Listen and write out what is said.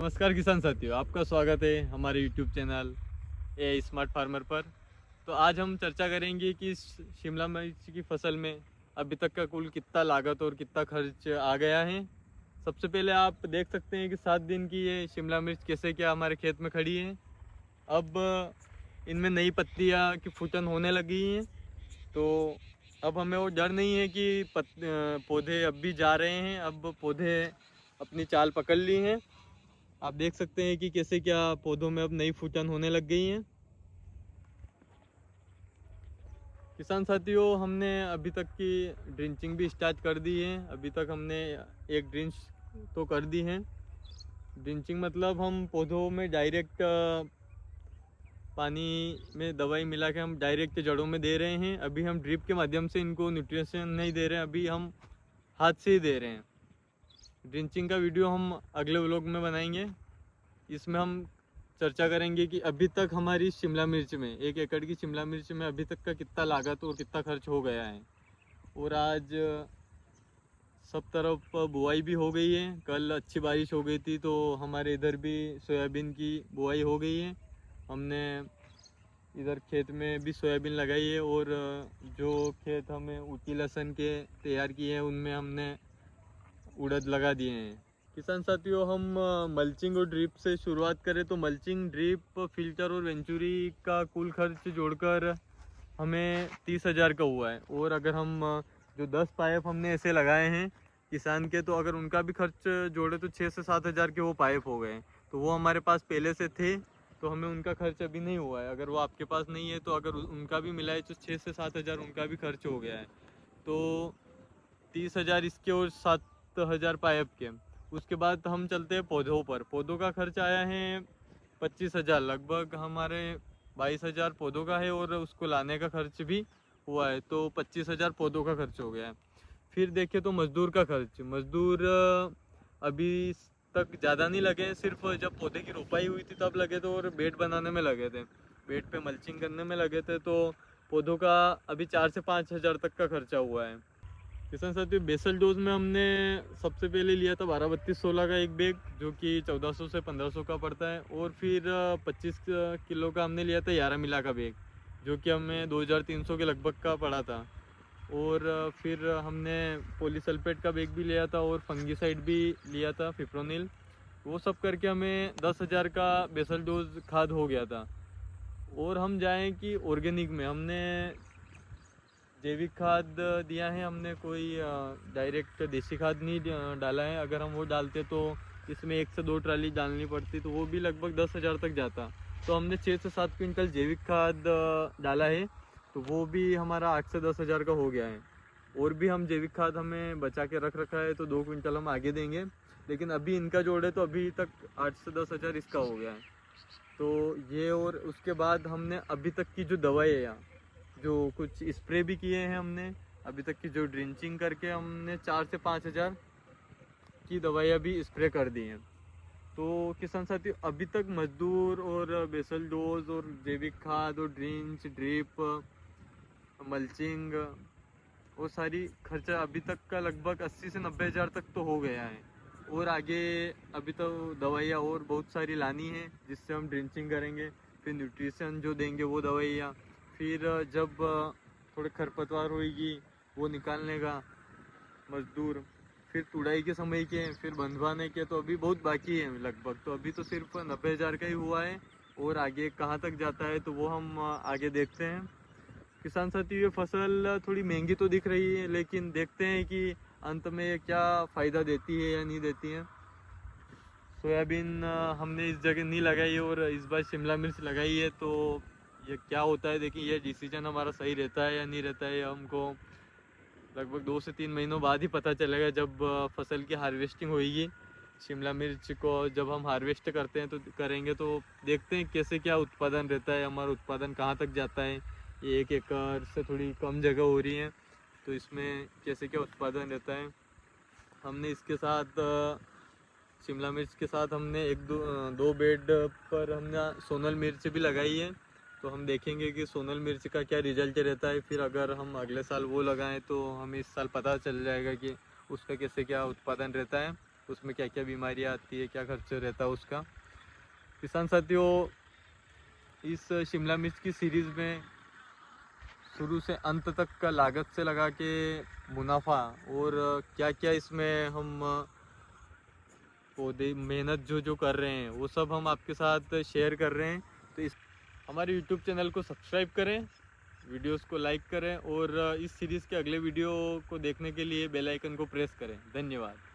नमस्कार किसान साथियों, आपका स्वागत है हमारे YouTube चैनल ए स्मार्ट फार्मर पर। तो आज हम चर्चा करेंगे कि शिमला मिर्च की फसल में अभी तक का कुल कितना लागत और कितना खर्च आ गया है। सबसे पहले आप देख सकते हैं कि 7 दिन की ये शिमला मिर्च कैसे क्या हमारे खेत में खड़ी है। अब इनमें नई पत्तियां की फूटन होने लगी हैं, तो अब हमें वो डर नहीं है कि पौधे अब भी जा रहे हैं। अब पौधे अपनी चाल पकड़ ली हैं। आप देख सकते हैं कि कैसे क्या पौधों में अब नई फूटन होने लग गई है। किसान साथियों, हमने अभी तक की ड्रिंचिंग भी स्टार्ट कर दी है। अभी तक हमने एक ड्रिंच तो कर दी है। ड्रिंचिंग मतलब हम पौधों में डायरेक्ट पानी में दवाई मिला के हम डायरेक्ट जड़ों में दे रहे हैं। अभी हम ड्रिप के माध्यम से इनको न्यूट्रिशन नहीं दे रहे हैं, अभी हम हाथ से ही दे रहे हैं। ड्रिंचिंग का वीडियो हम अगले व्लॉग में बनाएंगे। इसमें हम चर्चा करेंगे कि अभी तक हमारी शिमला मिर्च में 1 एकड़ की शिमला मिर्च में अभी तक का कितना लागत और कितना खर्च हो गया है। और आज सब तरफ बुआई भी हो गई है। कल अच्छी बारिश हो गई थी, तो हमारे इधर भी सोयाबीन की बुआई हो गई है। हमने इधर खेत में भी सोयाबीन लगाई है, और जो खेत हमें ऊटी लहसुन के तैयार किए हैं उनमें हमने उड़द लगा दिए हैं। किसान साथियों, हम मल्चिंग और ड्रिप से शुरुआत करें तो मल्चिंग, ड्रिप, फिल्टर और वेंचुरी का कुल खर्च जोड़कर हमें 30,000 का हुआ है। और अगर हम जो 10 पाइप हमने ऐसे लगाए हैं किसान के, तो अगर उनका भी खर्च जोड़े तो 6 से 7,000 के वो पाइप हो गए। तो वो हमारे पास पहले से थे, तो हमें उनका खर्च अभी नहीं हुआ है। अगर वो आपके पास नहीं है तो अगर उनका भी मिला है तो 6 से 7,000 उनका भी खर्च हो गया है। तो 30,000 इसके और 7,000 पाइप के। उसके बाद हम चलते हैं पौधों पर। पौधों का खर्च आया है 25,000, लगभग हमारे 22,000 पौधों का है, और उसको लाने का खर्च भी हुआ है, तो 25,000 पौधों का खर्च हो गया है। फिर देखें तो मजदूर का खर्च। मजदूर अभी तक ज़्यादा नहीं लगे, सिर्फ जब पौधे की रोपाई हुई थी तब लगे थे, और बेड बनाने में लगे थे, बेड पे मल्चिंग करने में लगे थे। तो पौधों का अभी 4 से 5,000 तक का खर्चा हुआ है। किसान साथियों, बेसल डोज में हमने सबसे पहले लिया था 12-32-16 का एक बैग, जो कि 1400 से 1500 का पड़ता है। और फिर 25 किलो का हमने लिया था 11 मिला का बैग, जो कि हमें 2300 के लगभग का पड़ा था। और फिर हमने पॉलीसल्फेट का बैग भी लिया था, और फंगीसाइड भी लिया था, फिप्रोनिल। वो सब करके हमें 10,000 का बेसल डोज खाद हो गया था। और हम जाएं कि ऑर्गेनिक में हमने जैविक खाद दिया है। हमने कोई डायरेक्ट देसी खाद नहीं डाला है। अगर हम वो डालते तो इसमें 1 से 2 ट्राली डालनी पड़ती, तो वो भी लगभग 10,000 तक जाता। तो हमने 6 से 7 क्विंटल जैविक खाद डाला है, तो वो भी हमारा 8 से 10,000 का हो गया है। और भी हम जैविक खाद हमें बचा के रख रखा है, तो 2 क्विंटल हम आगे देंगे। लेकिन अभी इनका जोड़े तो अभी तक 8 से 10,000 इसका हो गया है। तो ये, और उसके बाद हमने अभी तक की जो दवाई है, यहाँ जो कुछ स्प्रे भी किए हैं हमने अभी तक की, जो ड्रिंचिंग करके हमने 4 से 5,000 की दवाइयाँ भी स्प्रे कर दी हैं। तो किसान साथी, अभी तक मजदूर और बेसल डोज और जैविक खाद और ड्रिंच, ड्रिप, मल्चिंग, वो सारी खर्चा अभी तक का लगभग 80 से 90,000 तक तो हो गया है। और आगे अभी तो दवाइयाँ और बहुत सारी लानी है, जिससे हम ड्रिंचिंग करेंगे, फिर न्यूट्रिशन जो देंगे वो दवाइयाँ, फिर जब थोड़े खरपतवार होएगी वो निकालने का मजदूर, फिर तुड़ाई के समय के, फिर बंधवाने के, तो अभी बहुत बाकी है लगभग। तो अभी तो सिर्फ 90,000 का ही हुआ है, और आगे कहाँ तक जाता है तो वो हम आगे देखते हैं। किसान साथी, ये फसल थोड़ी महंगी तो दिख रही है, लेकिन देखते हैं कि अंत में ये क्या फ़ायदा देती है या नहीं देती है। सोयाबीन हमने इस जगह नहीं लगाई, और इस बार शिमला मिर्च लगाई है, तो ये क्या होता है देखिए। ये डिसीजन हमारा सही रहता है या नहीं रहता है, हमको लगभग 2 से 3 महीनों बाद ही पता चलेगा, जब फसल की हार्वेस्टिंग होगी। शिमला मिर्च को जब हम हार्वेस्ट करते हैं तो करेंगे, तो देखते हैं कैसे क्या उत्पादन रहता है, हमारा उत्पादन कहाँ तक जाता है। ये 1 एकड़ से थोड़ी कम जगह हो रही है, तो इसमें कैसे क्या उत्पादन रहता है। हमने इसके साथ शिमला मिर्च के साथ हमने 1-2 बेड पर हमने सोनल मिर्च भी लगाई है। तो हम देखेंगे कि सोनल मिर्च का क्या रिजल्ट रहता है। फिर अगर हम अगले साल वो लगाएं तो हमें इस साल पता चल जाएगा कि उसका कैसे क्या उत्पादन रहता है। उसमें क्या क्या बीमारियाँ आती है, क्या खर्च रहता है उसका। किसान साथियों, इस शिमला मिर्च की सीरीज़ में शुरू से अंत तक का लागत से लगा के मुनाफा और क्या क्या इसमें हम पौधे मेहनत जो जो कर रहे हैं वो सब हम आपके साथ शेयर कर रहे हैं। तो इस हमारे यूट्यूब चैनल को सब्सक्राइब करें, वीडियोस को लाइक करें और इस सीरीज़ के अगले वीडियो को देखने के लिए बेल आइकन को प्रेस करें। धन्यवाद।